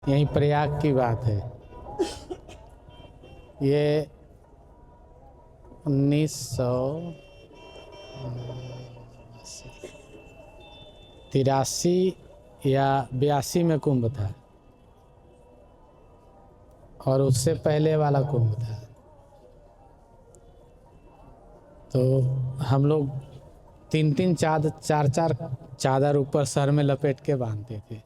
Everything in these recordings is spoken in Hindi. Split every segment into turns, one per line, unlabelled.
यहीं प्रयाग की बात है। ये 1983 या 82 में कुंभ था और उससे पहले वाला कुंभ था। तो हम लोग 3-3 चार चादर ऊपर सर में लपेट के बांधते थे।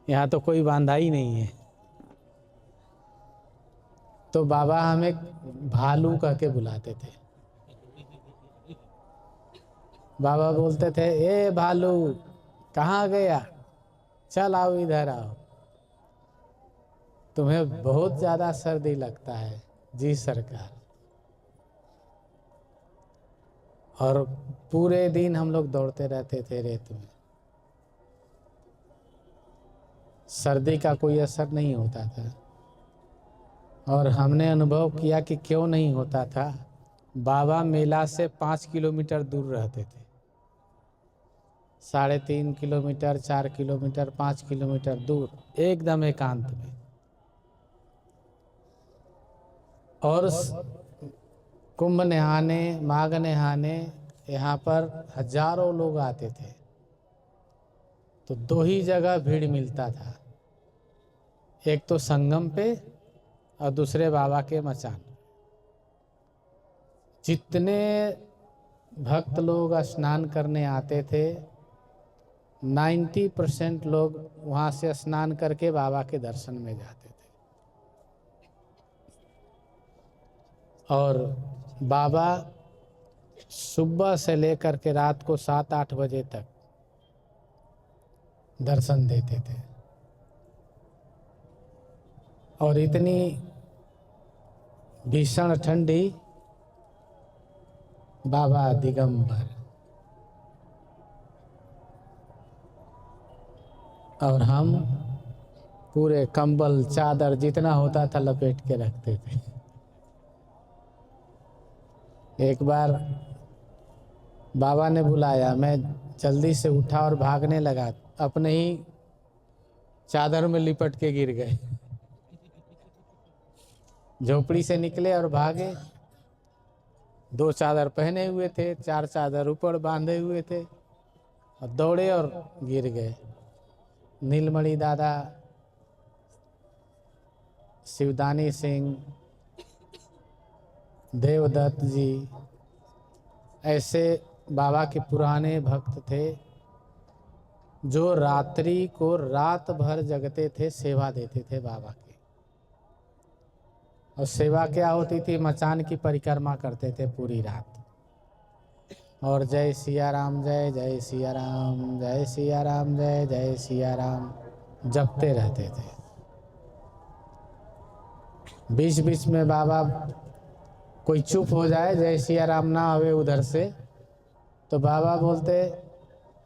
यहाँ तो कोई बांधा ही नहीं है। तो बाबा हमें भालू कह के बुलाते थे। बाबा बोलते थे, ए भालू कहाँ गया, चल आओ इधर आओ, तुम्हें बहुत ज्यादा सर्दी लगता है। जी सरकार। और पूरे दिन हम लोग दौड़ते रहते थे रेत में। सर्दी का कोई असर नहीं होता था। और हमने अनुभव किया कि क्यों नहीं होता था। बाबा मेला से 5 किलोमीटर दूर रहते थे। 3.5 किलोमीटर, 4 किलोमीटर, 5 किलोमीटर दूर, एकदम एकांत में। और कुंभ नहाने, माघ नहाने यहाँ पर हजारों लोग आते थे। तो 2 ही जगह भीड़ मिलता था, एक तो संगम पे और दूसरे बाबा के मचान। जितने भक्त लोग स्नान करने आते थे, 90% लोग वहाँ से स्नान करके बाबा के दर्शन में जाते थे। और बाबा सुबह से लेकर के रात को 7-8 बजे तक दर्शन देते थे। और इतनी भीषण ठंडी, बाबा दिगंबर। और हम पूरे कंबल चादर जितना होता था लपेट के रखते थे। एक बार बाबा ने बुलाया, मैं जल्दी से उठा और भागने लगा, अपने ही चादर में लिपट के गिर गए। झोपड़ी से निकले और भागे। 2 चादर पहने हुए थे, 4 चादर ऊपर बांधे हुए थे, और दौड़े और गिर गए। नीलमणि दादा, शिवदानी सिंह, देवदत्त जी, ऐसे बाबा के पुराने भक्त थे जो रात्रि को रात भर जगते थे, सेवा देते थे बाबा की। और सेवा क्या होती थी, मचान की परिक्रमा करते थे पूरी रात। और जय सिया राम, जय जय सिया राम, जय सिया राम, जय जय सिया राम जपते रहते थे। बीच बीच में बाबा कोई चुप हो जाए, जय सिया राम ना आवे उधर से, तो बाबा बोलते,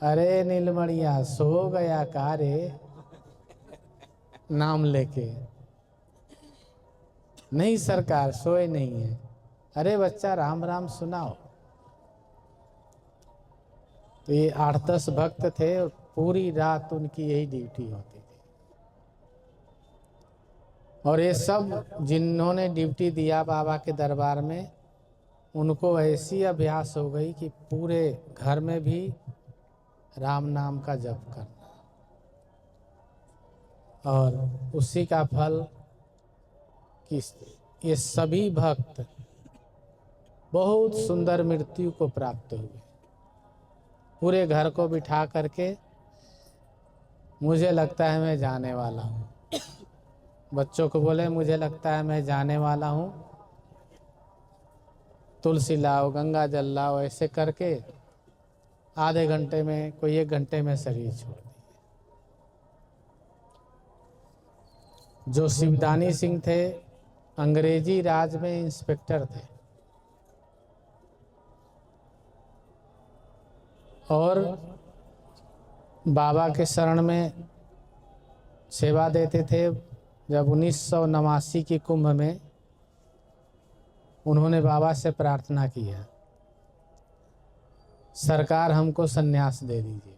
अरे नीलमणिया सो गया का रे, नाम लेके। नहीं सरकार, सोए नहीं है। अरे बच्चा राम राम सुनाओ। तो ये 8-10 भक्त थे और पूरी रात उनकी यही ड्यूटी होती थी। और ये सब जिन्होंने ड्यूटी दिया बाबा के दरबार में, उनको ऐसी अभ्यास हो गई कि पूरे घर में भी राम नाम का जप करना। और उसी का फल कि ये सभी भक्त बहुत सुंदर मृत्यु को प्राप्त हुए। पूरे घर को बिठा करके, मुझे लगता है मैं जाने वाला हूँ। बच्चों को बोले, मुझे लगता है मैं जाने वाला हूँ, तुलसी लाओ, गंगा जल लाओ, ऐसे करके आधे घंटे में, कोई 1 घंटे में शरीर छोड़ दिए। जो शिवदानी सिंह थे, अंग्रेजी राज में इंस्पेक्टर थे और बाबा के शरण में सेवा देते थे। जब 1989 की कुंभ में उन्होंने बाबा से प्रार्थना किया, सरकार हमको सन्यास दे दीजिए।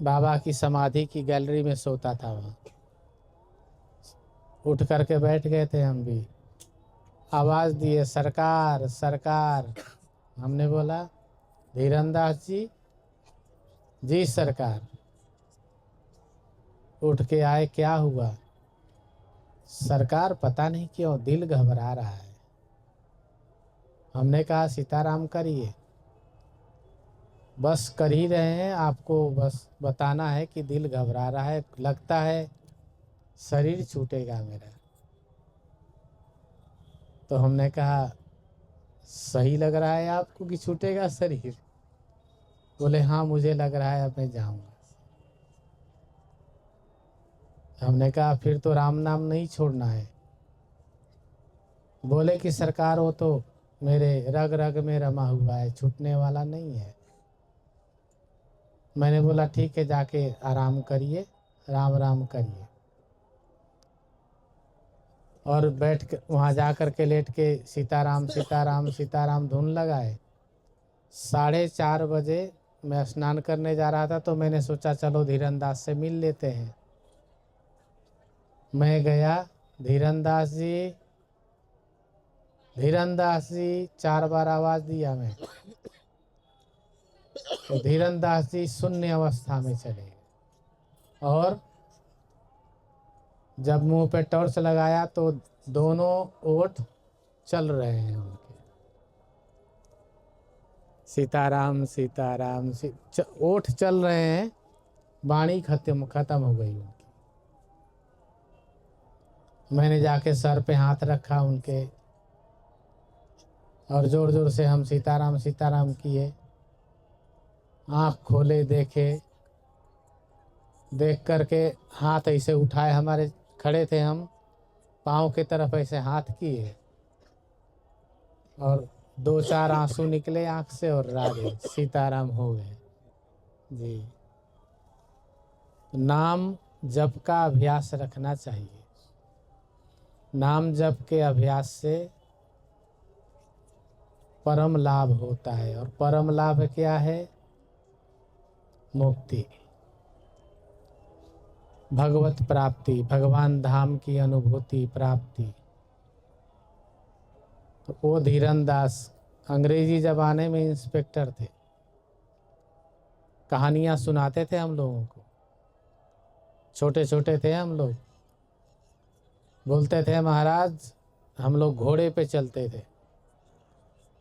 बाबा की समाधि की गैलरी में सोता था वहाँ। उठ करके बैठ गए थे हम भी, आवाज़ दिए सरकार सरकार। हमने बोला धीरनदास जी, जी सरकार। उठ के आए, क्या हुआ? सरकार पता नहीं क्यों दिल घबरा रहा है। हमने कहा सीताराम करिए, बस कर ही रहे हैं, आपको बस बताना है कि दिल घबरा रहा है, लगता है शरीर छूटेगा मेरा। तो हमने कहा सही लग रहा है आपको कि छूटेगा शरीर? बोले हाँ मुझे लग रहा है अब मैं जाऊंगा। हमने कहा फिर तो राम नाम नहीं छोड़ना है। बोले कि सरकार वो तो मेरे रग रग में रमा हुआ है, छूटने वाला नहीं है। मैंने बोला ठीक है, जाके आराम करिए, राम राम करिए। और बैठ के वहाँ जा कर के लेट के सीताराम सीताराम सीताराम धुन लगाए। 4:30 बजे मैं स्नान करने जा रहा था, तो मैंने सोचा चलो धीरनदास से मिल लेते हैं। मैं गया, धीरनदास जी, धीरनदास जी 4 बार आवाज़ दिया मैं, तो धीरनदास जी शून्य अवस्था में चले गए। और जब मुंह पे टॉर्च लगाया तो दोनों ओठ चल रहे हैं उनके, सीताराम सीताराम ओठ चल रहे हैं, वाणी खत्म हो गई उनकी। मैंने जाके सर पे हाथ रखा उनके, और जोर जोर से हम सीताराम सीताराम किए। आँख खोले, देखे, देख करके हाथ ऐसे उठाए, हमारे खड़े थे हम, पाँव की तरफ ऐसे हाथ किए, और 2-4 आंसू निकले आँख से, और राधे सीताराम हो गए जी। नाम जप का अभ्यास रखना चाहिए। नाम जप के अभ्यास से परम लाभ होता है, और परम लाभ क्या है? मुक्ति, भगवत प्राप्ति, भगवान धाम की अनुभूति प्राप्ति। तो वो धीरनदास अंग्रेजी ज़माने में इंस्पेक्टर थे, कहानियाँ सुनाते थे हम लोगों को। छोटे छोटे थे हम लोग, बोलते थे महाराज हम लोग घोड़े पे चलते थे,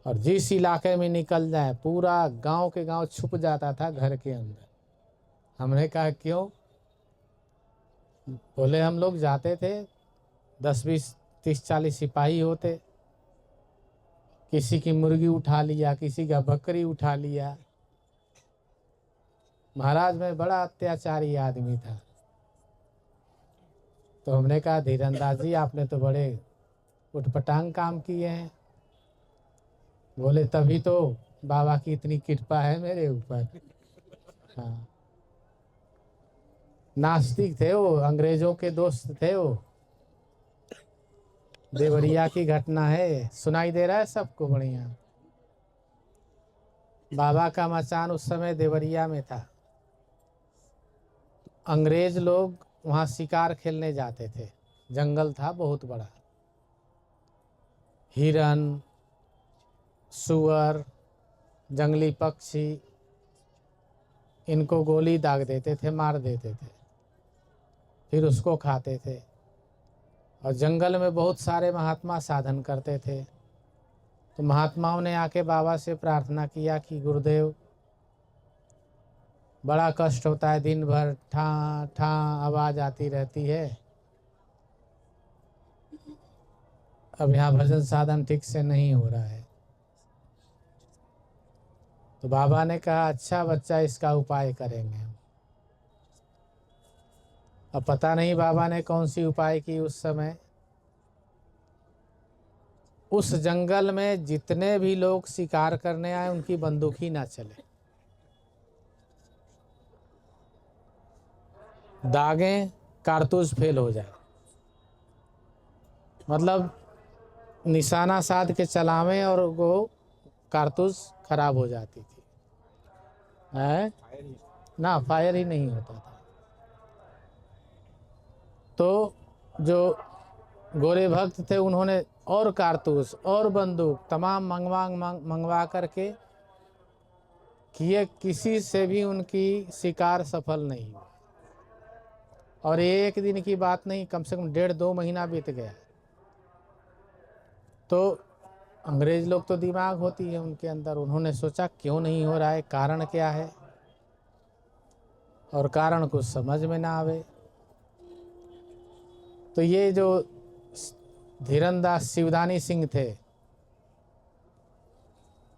और जिस इलाके में निकल जाए पूरा गांव के गांव छुप जाता था घर के अंदर। हमने कहा क्यों? बोले हम लोग जाते थे, 10-20-30-40 सिपाही होते, किसी की मुर्गी उठा लिया, किसी का बकरी उठा लिया। महाराज मैं बड़ा अत्याचारी आदमी था। तो हमने कहा धीरनदास जी आपने तो बड़े उटपटांग काम किए हैं। बोले तभी तो बाबा की इतनी कृपा है मेरे ऊपर। हाँ, नास्तिक थे वो, अंग्रेजों के दोस्त थे वो। देवरिया की घटना है, सुनाई दे रहा है सबको बढ़िया? बाबा का मचान उस समय देवरिया में था। अंग्रेज लोग वहाँ शिकार खेलने जाते थे, जंगल था बहुत बड़ा, हिरन, सुअर, जंगली पक्षी, इनको गोली दाग देते थे, मार देते थे, फिर उसको खाते थे। और जंगल में बहुत सारे महात्मा साधन करते थे। तो महात्माओं ने आके बाबा से प्रार्थना किया कि गुरुदेव बड़ा कष्ट होता है, दिन भर ठा ठा आवाज़ आती रहती है, अब यहाँ भजन साधन ठीक से नहीं हो रहा है। तो बाबा ने कहा अच्छा बच्चा, इसका उपाय करेंगे हम। अब पता नहीं बाबा ने कौन सी उपाय की उस समय। उस जंगल में जितने भी लोग शिकार करने आए उनकी बंदूक ही ना चले, दागें, कारतूस फेल हो जाए, मतलब निशाना साध के चलावें और वो कारतूस खराब हो जाती थी। है ना, फायर ही नहीं होता था। तो जो गोरे भक्त थे उन्होंने और कारतूस और बंदूक तमाम मंगवा करके किए, किसी से भी उनकी शिकार सफल नहीं हुआ। और एक दिन की बात नहीं, कम से कम 1.5-2 महीना बीत गया। तो अंग्रेज लोग तो दिमाग होती है उनके अंदर, उन्होंने सोचा क्यों नहीं हो रहा है, कारण क्या है, और कारण कुछ समझ में ना आवे। तो ये जो धीरनदास शिवदानी सिंह थे,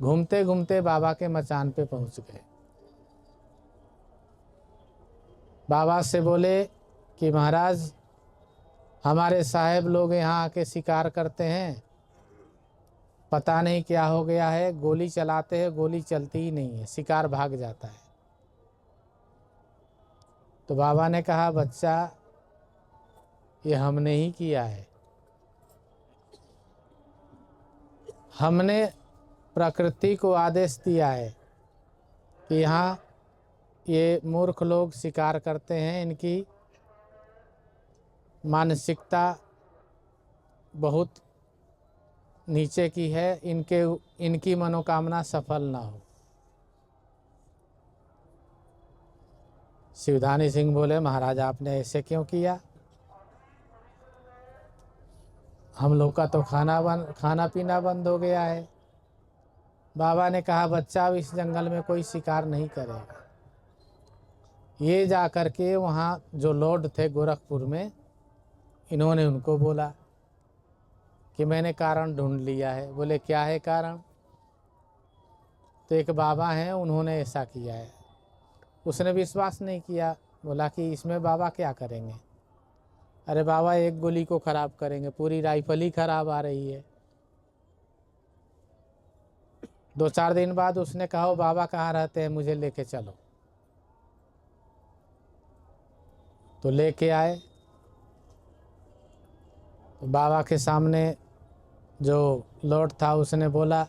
घूमते घूमते बाबा के मचान पे पहुंच गए। बाबा से बोले कि महाराज, हमारे साहेब लोग यहाँ आके शिकार करते हैं, पता नहीं क्या हो गया है, गोली चलाते हैं, गोली चलती ही नहीं है, शिकार भाग जाता है। तो बाबा ने कहा, बच्चा, ये हमने ही किया है। हमने प्रकृति को आदेश दिया है कि यहाँ ये मूर्ख लोग शिकार करते हैं, इनकी मानसिकता बहुत नीचे की है, इनकी मनोकामना सफल ना हो। शिवदानी सिंह बोले, महाराज आपने ऐसे क्यों किया, हम लोग का तो खाना पीना बंद हो गया है। बाबा ने कहा, बच्चा, अब इस जंगल में कोई शिकार नहीं करेगा। ये जा कर के वहाँ जो लॉर्ड थे गोरखपुर में, इन्होंने उनको बोला कि मैंने कारण ढूंढ लिया है। बोले, क्या है कारण? तो एक बाबा हैं, उन्होंने ऐसा किया है। उसने विश्वास नहीं किया, बोला कि इसमें बाबा क्या करेंगे। अरे बाबा, एक गोली को खराब करेंगे, पूरी राइफल ही खराब आ रही है। 2-4 दिन बाद उसने कहा, वो बाबा कहाँ रहते हैं, मुझे लेके चलो। तो लेके आए। तो बाबा के सामने जो लॉर्ड था उसने बोला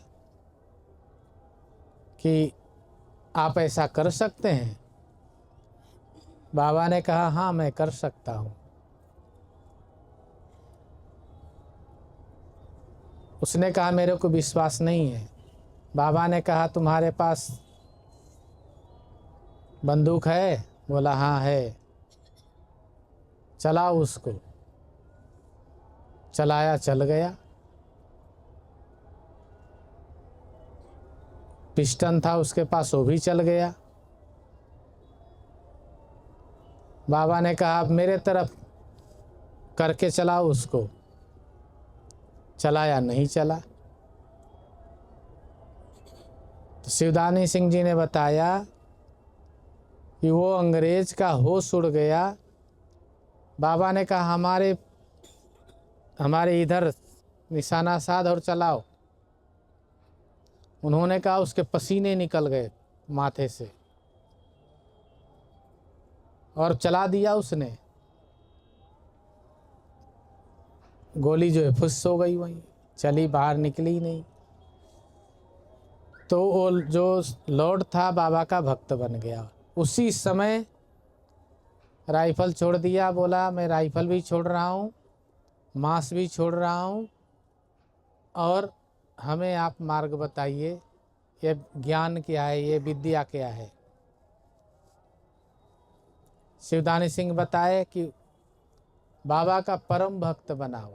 कि आप ऐसा कर सकते हैं? बाबा ने कहा, हाँ मैं कर सकता हूँ। उसने कहा, मेरे को विश्वास नहीं है। बाबा ने कहा, तुम्हारे पास बंदूक है? बोला, हाँ है। चलाओ उसको। चलाया, चल गया। पिस्टन था उसके पास, वो भी चल गया। बाबा ने कहा, अब मेरे तरफ करके चलाओ उसको। चलाया, नहीं चला। तो शिवदानी सिंह जी ने बताया कि वो अंग्रेज का होश उड़ गया। बाबा ने कहा, हमारे इधर निशाना साध और चलाओ। उन्होंने कहा, उसके पसीने निकल गए माथे से, और चला दिया उसने। गोली जो है फुस हो गई, वहीं चली, बाहर निकली नहीं। तो वो जो लॉर्ड था बाबा का भक्त बन गया। उसी समय राइफल छोड़ दिया, बोला मैं राइफल भी छोड़ रहा हूँ, मांस भी छोड़ रहा हूँ, और हमें आप मार्ग बताइए, ये ज्ञान क्या है, ये विद्या क्या है। शिवदानी सिंह बताए कि बाबा का परम भक्त बनाओ।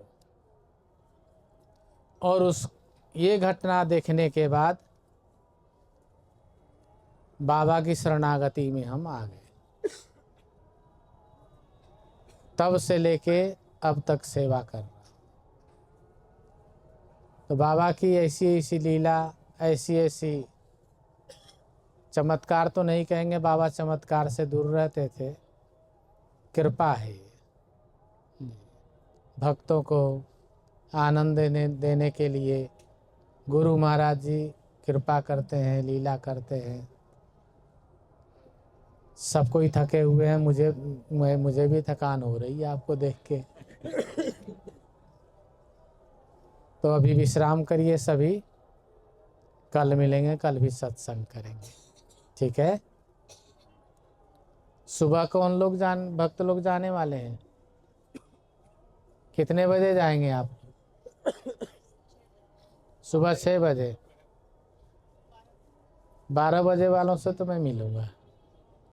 और उस ये घटना देखने के बाद बाबा की शरणागति में हम आ गए। तब से लेके अब तक सेवा कर। तो बाबा की ऐसी ऐसी लीला, ऐसी ऐसी चमत्कार तो नहीं कहेंगे, बाबा चमत्कार से दूर रहते थे, कृपा है। भक्तों को आनंद देने के लिए गुरु महाराज जी कृपा करते हैं, लीला करते हैं। सब कोई थके हुए हैं, मुझे भी थकान हो रही है आपको देख के। तो अभी विश्राम करिए सभी, कल मिलेंगे, कल भी सत्संग करेंगे, ठीक है। सुबह कौन लोग भक्त लोग जाने वाले हैं? कितने बजे जाएंगे आप? सुबह 6 बजे। 12 बजे वालों से तो मैं मिलूंगा।